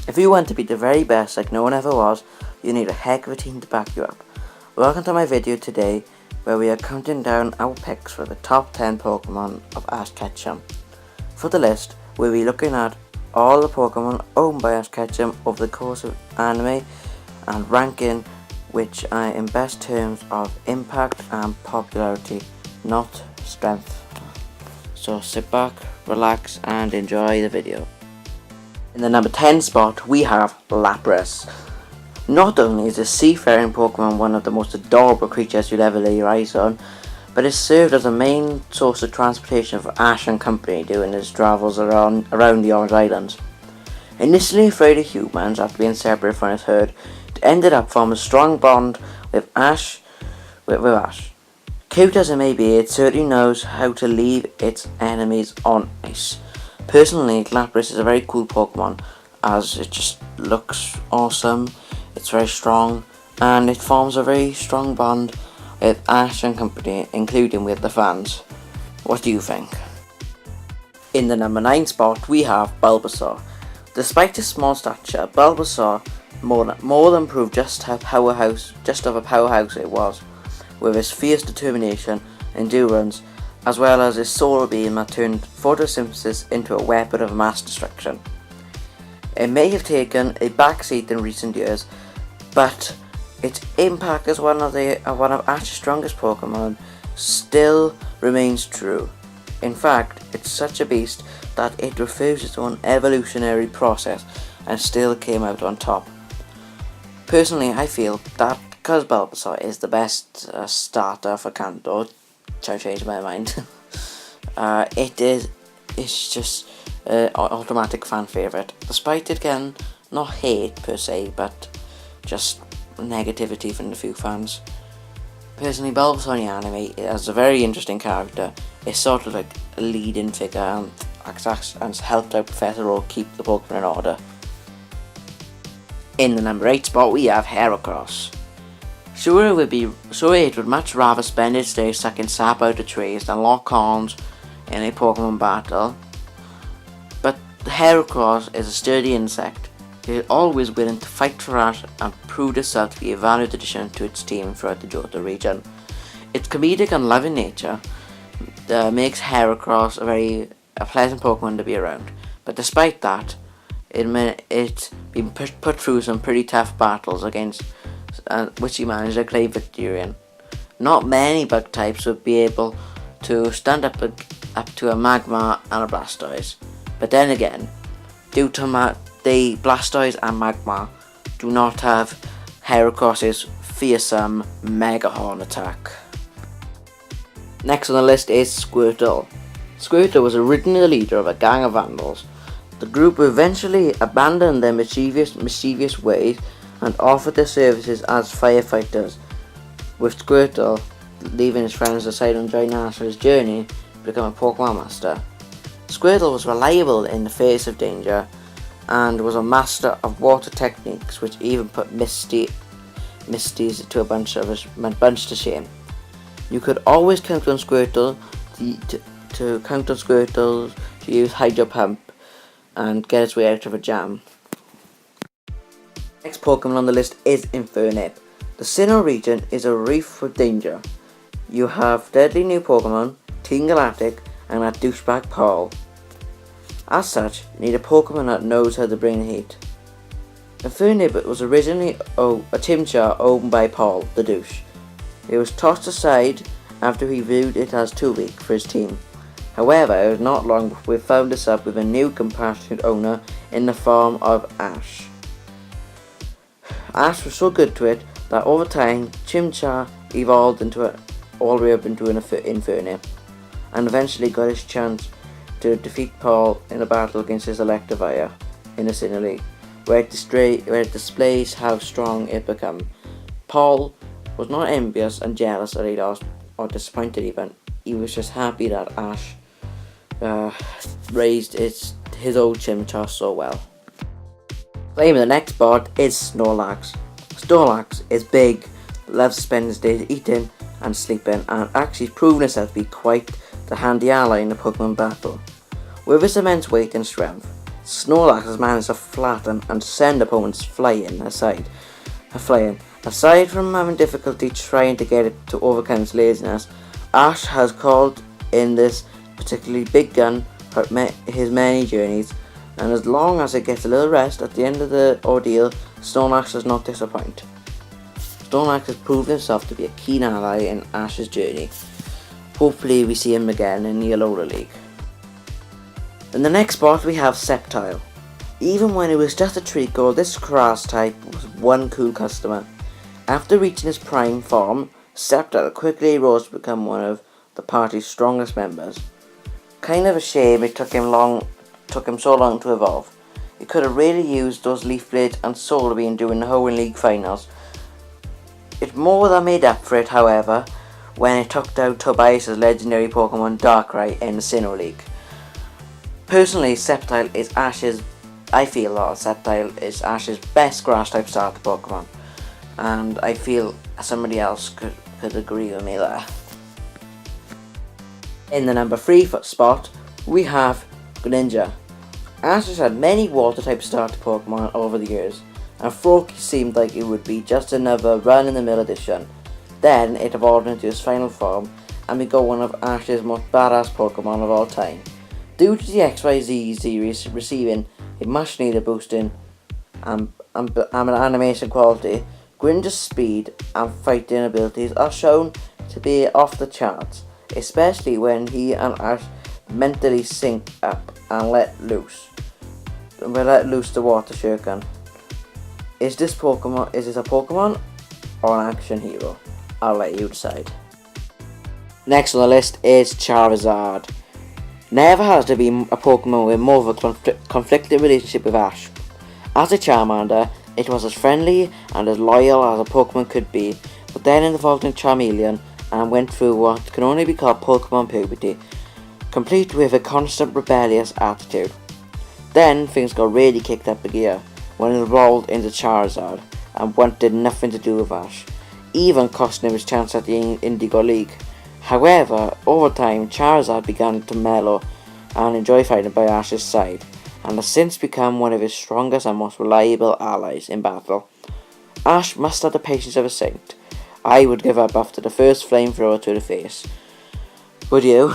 If you want to be the very best like no one ever was, you need a heck of a team to back you up. Welcome to my video today, where we are counting down our picks for the top 10 Pokemon of Ash Ketchum. For the list, we'll be looking at all the Pokemon owned by Ash Ketchum over the course of anime and ranking which are in best terms of impact and popularity, not strength. So sit back, relax and enjoy the video. In the number 10 spot we have Lapras. Not only is the seafaring Pokemon one of the most adorable creatures you'll ever lay your eyes on, but it served as a main source of transportation for Ash and company during his travels around the Orange Islands. Initially afraid of humans after being separated from his herd, it ended up forming a strong bond with Ash. Cute as it may be, it certainly knows how to leave its enemies on ice. Personally, Lapras is a very cool Pokemon as it just looks awesome, it's very strong, and it forms a very strong bond with Ash and company, including with the fans. What do you think? In the number 9 spot we have Bulbasaur. Despite his small stature, Bulbasaur more than proved just of a powerhouse it was, with his fierce determination, endurance, as well as his solar beam that turned photosynthesis into a weapon of mass destruction. It may have taken a backseat in recent years, but its impact as one of Ash's strongest Pokemon still remains true. In fact, it's such a beast that it refused its own evolutionary process and still came out on top. Personally, I feel that because Bulbasaur is the best starter for Kanto, I changed my mind. It's just an automatic fan favourite, despite it getting not hate per se, but just negativity from a few fans. Personally, Bulbasaur in the anime is a very interesting character. It's sort of like a leading figure and has helped out Professor Oak keep the Pokemon in order. In the number 8 spot we have Heracross. Sure it would much rather spend its days sucking sap out of trees than lock horns in a Pokemon battle, but Heracross is a sturdy insect. It is always willing to fight for Ash and proved itself to be a valued addition to its team throughout the Johto region. Its comedic and loving nature makes Heracross a pleasant Pokemon to be around, but despite that, it's been put through some pretty tough battles against which he managed to claim victory in. Not many bug types would be able to stand up to a Magma and a Blastoise, but then again, due to the Blastoise and Magma do not have Heracross's fearsome Mega Horn attack. Next on the list is Squirtle. Squirtle was originally the leader of a gang of vandals. The group eventually abandoned their mischievous ways and offered their services as firefighters, with Squirtle leaving his friends aside and joining Ash for his journey to become a Pokemon Master. Squirtle was reliable in the face of danger and was a master of water techniques, which even put Misty's to a bunch to shame. You could always count on Squirtle to use Hydro Pump and get its way out of a jam. Next Pokemon on the list is Infernape. The Sinnoh region is a reef with danger. You have deadly new Pokemon, Team Galactic, and that douchebag Paul. As such, you need a Pokemon that knows how to bring heat. Infernape was originally a Chimchar owned by Paul, the douche. It was tossed aside after he viewed it as too weak for his team. However, it was not long before we found us up with a new compassionate owner in the form of Ash. Ash was so good to it that over time, Chimchar evolved all the way up into an Infernape, and eventually got his chance to defeat Paul in a battle against his Electivire in the Sinnoh League, where it displays how strong it became. Paul was not envious and jealous that he lost, or disappointed even. He was just happy that Ash raised his old Chimchar so well. Claiming the next spot is Snorlax. Snorlax is big, loves to spend his days eating and sleeping, and actually proven itself to be quite the handy ally in the Pokemon battle. With its immense weight and strength, Snorlax has managed to flatten and send opponents flying. Aside from having difficulty trying to get it to overcome its laziness, Ash has called in this particularly big gun for his many journeys, and as long as it gets a little rest at the end of the ordeal, Snorlax does not disappoint. Snorlax has proved himself to be a keen ally in Ash's journey. Hopefully we see him again in the Alola League. In the next spot we have Sceptile. Even when it was just a treacle, this grass type was one cool customer. After reaching his prime form, Sceptile quickly rose to become one of the party's strongest members. Kind of a shame it took him so long to evolve. He could have really used those Leaf Blades and Solar Beam during the Hoenn League finals. It more than made up for it, however, when it took out Tobias' legendary Pokemon Darkrai in the Sinnoh League. Personally, Sceptile is Ash's best grass type starter Pokemon, and I feel somebody else could agree with me there. In the number 3 spot, we have Greninja. Ash has had many water type starter Pokemon over the years, and Froakie seemed like it would be just another run-in-the-mill edition. Then it evolved into its final form and became one of Ash's most badass Pokemon of all time. Due to the XYZ series receiving a much needed boost in animation quality, Greninja's speed and fighting abilities are shown to be off the charts, especially when he and Ash mentally sync up and let loose the water shuriken. Is this a Pokemon or an action hero? I'll let you decide. Next on the list is Charizard. Never has there been a Pokemon with more of a conflicted relationship with Ash. As a Charmander, it was as friendly and as loyal as a Pokemon could be, but then it evolved into Charmeleon and went through what can only be called Pokemon puberty, complete with a constant rebellious attitude. Then things got really kicked up a gear when it evolved into Charizard and wanted nothing to do with Ash, even costing him his chance at the Indigo League. However, over time, Charizard began to mellow and enjoy fighting by Ash's side, and has since become one of his strongest and most reliable allies in battle. Ash must have the patience of a saint. I would give up after the first flamethrower to the face. Would you?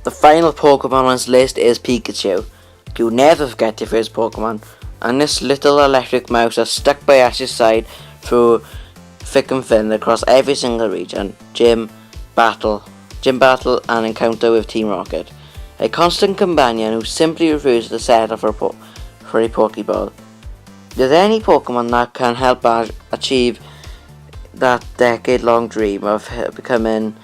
The final Pokemon on this list is Pikachu. You never forget your first Pokemon, and this little electric mouse has stuck by Ash's side through thick and thin across every single region, gym battle and encounter with Team Rocket. A constant companion who simply refuses to settle for a Pokeball. If there's any Pokemon that can help Ash achieve that decade-long dream of becoming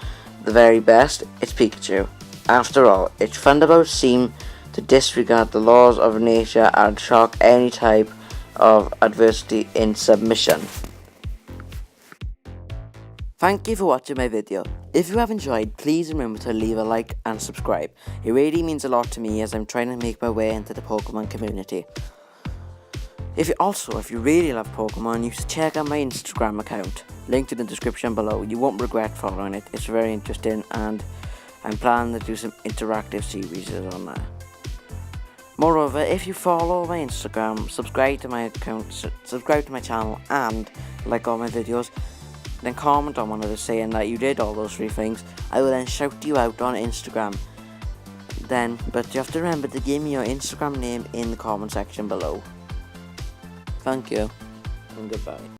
the very best, it's Pikachu. After all, its thunderbolts seem to disregard the laws of nature and shock any type of adversity in submission. Thank you for watching my video. If you have enjoyed, please remember to leave a like and subscribe. It really means a lot to me as I'm trying to make my way into the Pokemon community. If you really love Pokemon, you should check out my Instagram account, linked in the description below. You won't regret following it. It's very interesting, and I'm planning to do some interactive series on there. Moreover, if you follow my Instagram, subscribe to my account, subscribe to my channel, and like all my videos, then comment on one of those saying that you did all those 3 things, I will then shout you out on Instagram. But you have to remember to give me your Instagram name in the comment section below. Thank you, and goodbye.